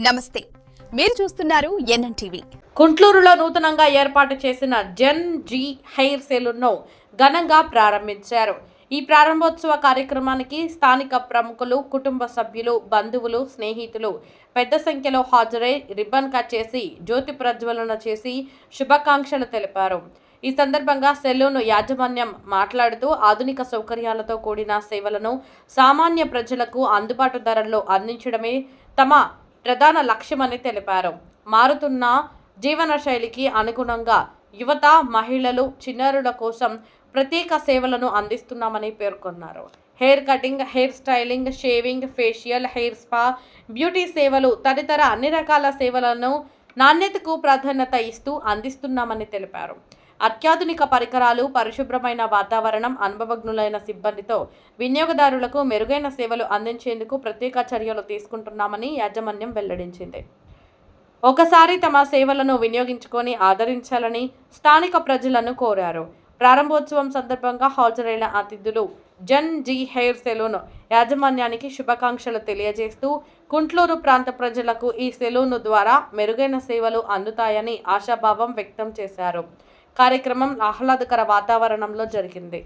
నమస్తే, మీరు చూస్తున్నారు ఎన్ఎన్టీవీ. కుంట్లూరులో నూతనంగా ఏర్పాటు చేసిన జన్ జీ హెయిర్ సెలూన్ను ఘనంగా ప్రారంభించారు. ఈ ప్రారంభోత్సవ కార్యక్రమానికి స్థానిక ప్రముఖులు, కుటుంబ సభ్యులు, బంధువులు, స్నేహితులు పెద్ద సంఖ్యలో హాజరై రిబ్బన్ కట్ చేసి జ్యోతి ప్రజ్వలన చేసి శుభాకాంక్షలు తెలిపారు. ఈ సందర్భంగా సెలూన్ యాజమాన్యం మాట్లాడుతూ ఆధునిక సౌకర్యాలతో కూడిన సేవలను సామాన్య ప్రజలకు అందుబాటు ధరల్లో అందించడమే తమ ప్రధాన లక్ష్యమని తెలిపారు. మారుతున్న జీవన శైలికి అనుగుణంగా యువత, మహిళలు, చిన్నారుల కోసం ప్రత్యేక సేవలను అందిస్తున్నామని పేర్కొన్నారు. Hair cutting, hair styling, shaving, facial, hair spa, beauty సేవలు తదితర అన్ని రకాల సేవలను నాణ్యతకు ప్రాధాన్యత ఇస్తూ అందిస్తున్నామని తెలిపారు. అత్యాధునిక పరికరాలు, పరిశుభ్రమైన వాతావరణం, అనుభవజ్ఞులైన సిబ్బందితో వినియోగదారులకు మెరుగైన సేవలు అందించేందుకు ప్రత్యేక చర్యలు తీసుకుంటున్నామని యాజమాన్యం వెల్లడించింది. ఒకసారి తమ సేవలను వినియోగించుకొని ఆదరించాలని స్థానిక ప్రజలను కోరారు. ప్రారంభోత్సవం సందర్భంగా హాజరైన అతిథులు జన్ జీ హెయిర్ సెలూన్ యాజమాన్యానికి శుభాకాంక్షలు తెలియజేస్తూ కుంట్లూరు ప్రాంత ప్రజలకు ఈ సెలూన్ ద్వారా మెరుగైన సేవలు అందుతాయని ఆశాభావం వ్యక్తం చేశారు. కార్యక్రమం ఆహ్లాదకర వాతావరణంలో జరిగింది.